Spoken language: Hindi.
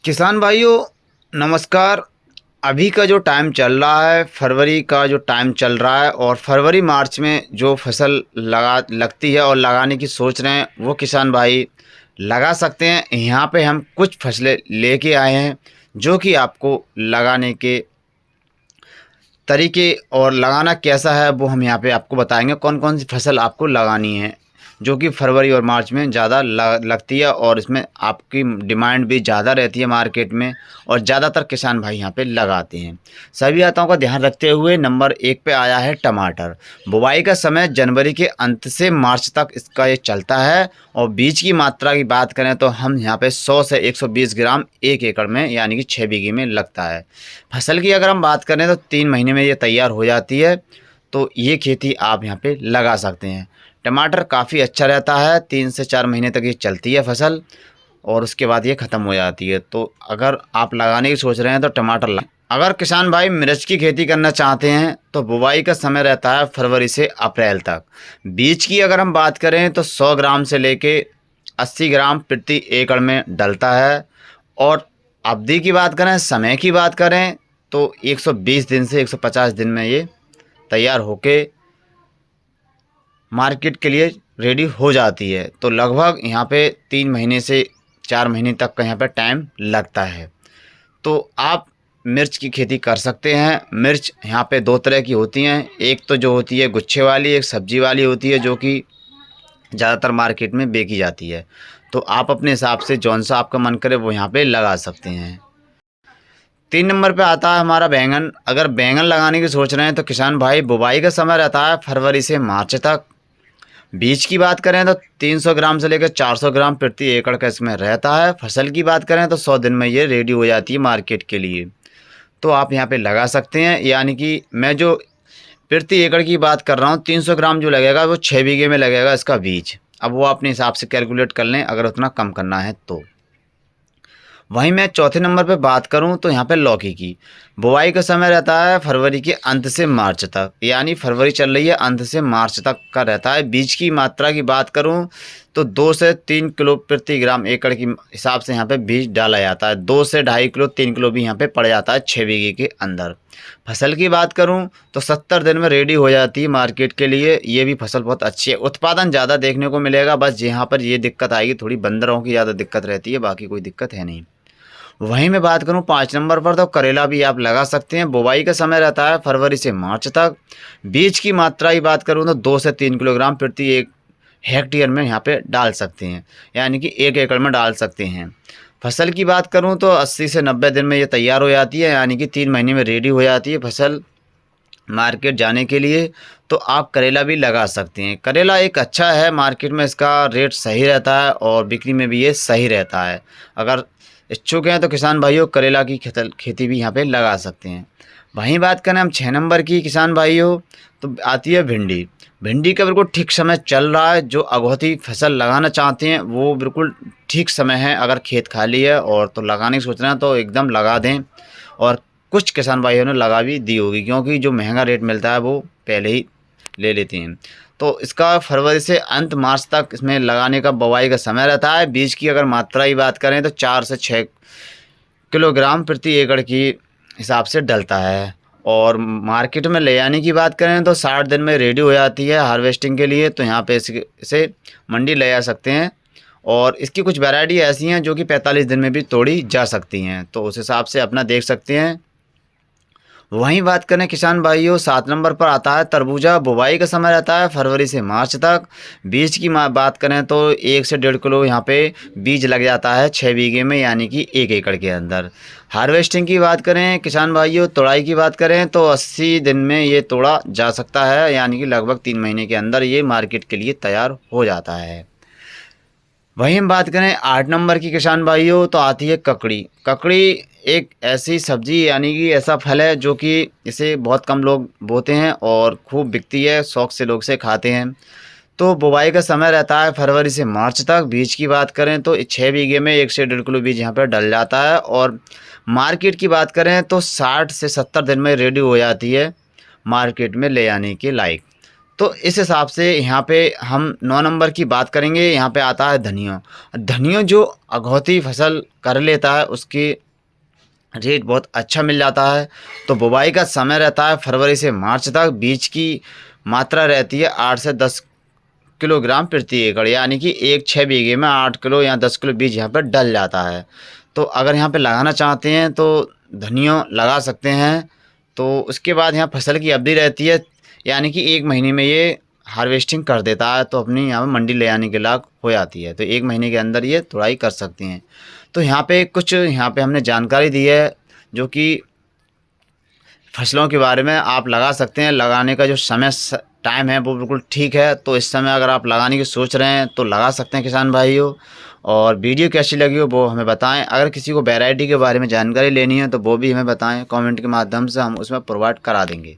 किसान भाइयों, नमस्कार। अभी का जो टाइम चल रहा है, फरवरी का जो टाइम चल रहा है और फरवरी मार्च में जो फसल लगती है और लगाने की सोच रहे हैं वो किसान भाई लगा सकते हैं। यहाँ पे हम कुछ फसलें लेके आए हैं जो कि आपको लगाने के तरीके और लगाना कैसा है वो हम यहाँ पे आपको बताएंगे। कौन कौन सी फसल आपको लगानी है जो कि फरवरी और मार्च में ज़्यादा लगती है और इसमें आपकी डिमांड भी ज़्यादा रहती है मार्केट में और ज़्यादातर किसान भाई यहाँ पे लगाते हैं। सभी बातों का ध्यान रखते हुए नंबर 1 पे आया है टमाटर। बुवाई का समय जनवरी के अंत से मार्च तक इसका ये चलता है और बीज की मात्रा की बात करें तो हम यहाँ पे 100 से 120 ग्राम 1 एकड़ में यानी कि 6 बीघे में लगता है। फसल की अगर हम बात करें तो 3 महीने में ये तैयार हो जाती है, तो ये खेती आप यहाँ पे लगा सकते हैं। टमाटर काफ़ी अच्छा रहता है, 3 से 4 महीने तक ये चलती है फसल और उसके बाद ये ख़त्म हो जाती है। तो अगर आप लगाने की सोच रहे हैं तो टमाटर लगाएं। अगर किसान भाई मिर्च की खेती करना चाहते हैं तो बुवाई का समय रहता है फरवरी से अप्रैल तक। बीज की अगर हम बात करें तो 100 ग्राम से लेके 80 ग्राम प्रति एकड़ में डलता है और अवधि की बात करें, समय की बात करें तो 120 दिन से 150 दिन में ये तैयार होके मार्केट के लिए रेडी हो जाती है। तो लगभग यहाँ पे 3 महीने से 4 महीने तक का यहाँ पे टाइम लगता है। तो आप मिर्च की खेती कर सकते हैं। मिर्च यहाँ पे दो तरह की होती हैं, एक तो जो होती है गुच्छे वाली, एक सब्जी वाली होती है जो कि ज़्यादातर मार्केट में बेची जाती है। तो आप अपने हिसाब से जौन सा आपका मन करे वो यहाँ पे लगा सकते हैं। 3 नंबर पे आता है हमारा बैंगन। अगर बैंगन लगाने की सोच रहे हैं तो किसान भाई बुवाई का समय रहता है फरवरी से मार्च तक। बीज की बात करें तो 300 ग्राम से लेकर 400 ग्राम प्रति एकड़ का इसमें रहता है। फसल की बात करें तो 100 दिन में ये रेडी हो जाती है मार्केट के लिए। तो आप यहाँ पे लगा सकते हैं। यानी कि मैं जो प्रति एकड़ की बात कर रहा हूँ, 300 ग्राम जो लगेगा वो 6 बीघे में लगेगा इसका बीज। अब वो अपने हिसाब से कैलकुलेट कर लें अगर उतना कम करना है तो। वहीं मैं चौथे नंबर पे बात करूं तो यहाँ पे लौकी की बुवाई का समय रहता है फरवरी के अंत से मार्च तक। यानी फरवरी चल रही है, अंत से मार्च तक का रहता है। बीज की मात्रा की बात करूं तो 2 से 3 किलो प्रति ग्राम एकड़ की हिसाब से यहाँ पे बीज डाला जाता है। 2 से 2.5 किलो 3 किलो भी यहाँ पे पड़ जाता है 6 बीघे के अंदर। फसल की बात करूं तो 70 दिन में रेडी हो जाती है मार्केट के लिए। ये भी फसल बहुत अच्छी है, उत्पादन ज़्यादा देखने को मिलेगा। बस यहाँ पर ये दिक्कत आएगी, थोड़ी बंदरों की ज़्यादा दिक्कत रहती है, बाकी कोई दिक्कत है नहीं। वहीं मैं बात करूं 5 नंबर पर तो करेला भी आप लगा सकते हैं। बुवाई का समय रहता है फरवरी से मार्च तक। बीज की मात्रा की बात करूं तो 2 से 3 किलोग्राम प्रति एक हेक्टेयर में यहाँ पे डाल सकते हैं, यानी कि 1 एकड़ में डाल सकते हैं। फसल की बात करूं तो 80 से 90 दिन में ये तैयार हो जाती है, यानी कि 3 महीने में रेडी हो जाती है फसल मार्केट जाने के लिए। तो आप करेला भी लगा सकते हैं। करेला एक अच्छा है, मार्केट में इसका रेट सही रहता है और बिक्री में भी ये सही रहता है। अगर इच्छुक हैं तो किसान भाइयों करेला की खेती भी यहाँ पे लगा सकते हैं। वहीं बात करें हम 6 नंबर की किसान भाइयों तो आती है भिंडी। भिंडी का बिल्कुल ठीक समय चल रहा है। जो अगौती फसल लगाना चाहते हैं वो बिल्कुल ठीक समय है। अगर खेत खाली है और तो लगाने की सोच रहे हैं तो एकदम लगा दें। और कुछ किसान भाइयों ने लगा भी दी होगी क्योंकि जो महंगा रेट मिलता है वो पहले ही ले लेते हैं। तो इसका फरवरी से अंत मार्च तक इसमें लगाने का बुवाई का समय रहता है। बीज की अगर मात्रा की बात करें तो 4 से 6 किलोग्राम प्रति एकड़ की हिसाब से डलता है। और मार्केट में ले जाने की बात करें तो 60 दिन में रेडी हो जाती है हार्वेस्टिंग के लिए। तो यहाँ पे इसे मंडी ले जा सकते हैं और इसकी कुछ वैरायटी ऐसी हैं जो कि 45 दिन में भी तोड़ी जा सकती हैं। तो उस हिसाब से अपना देख सकते हैं। वहीं बात करें किसान भाइयों 7 नंबर पर आता है तरबूजा। बुवाई का समय रहता है फरवरी से मार्च तक। बीज की बात करें तो 1 से 1.5 किलो यहाँ पे बीज लग जाता है 6 बीघे में, यानी कि 1 एकड़ के अंदर। हार्वेस्टिंग की बात करें किसान भाइयों, तोड़ाई की बात करें तो 80 दिन में ये तोड़ा जा सकता है, यानी कि लगभग 3 महीने के अंदर ये मार्केट के लिए तैयार हो जाता है। वहीं हम बात करें 8 नंबर की किसान भाइयों तो आती है ककड़ी। ककड़ी एक ऐसी सब्जी यानी कि ऐसा फल है जो कि इसे बहुत कम लोग बोते हैं और खूब बिकती है, शौक से लोग इसे खाते हैं। तो बुवाई का समय रहता है फरवरी से मार्च तक। बीज की बात करें तो 6 बीघे में 1 से 1.5 किलो बीज यहाँ पर डल जाता है। और मार्केट की बात करें तो 60 से 70 दिन में रेडी हो जाती है मार्केट में ले आने के लायक। तो इस हिसाब से यहाँ पे हम 9 नंबर की बात करेंगे। यहाँ पे आता है धनिया। धनिया जो अघौती फसल कर लेता है उसकी रेट बहुत अच्छा मिल जाता है। तो बुवाई का समय रहता है फरवरी से मार्च तक। बीज की मात्रा रहती है 8 से 10 किलोग्राम प्रति एकड़, यानी कि 1-6 बीघे में 8 किलो या 10 किलो बीज यहाँ पर डल जाता है। तो अगर यहाँ पे लगाना चाहते हैं तो धनिया लगा सकते हैं। तो उसके बाद यहाँ फसल की अवधि रहती है, यानी कि 1 महीने में ये हार्वेस्टिंग कर देता है, तो अपनी यहाँ पे मंडी ले आने के लायक हो जाती है। तो 1 महीने के अंदर ये तुड़ाई कर सकते हैं। तो यहाँ पे कुछ यहाँ पे हमने जानकारी दी है जो कि फसलों के बारे में आप लगा सकते हैं। लगाने का जो समय टाइम है वो बिल्कुल ठीक है। तो इस समय अगर आप लगाने की सोच रहे हैं तो लगा सकते हैं किसान भाइयों। और वीडियो कैसी लगी हो वो हमें बताएं। अगर किसी को वैरायटी के बारे में जानकारी लेनी है तो वो भी हमें बताएं, कमेंट के माध्यम से हम उसमें प्रोवाइड करा देंगे।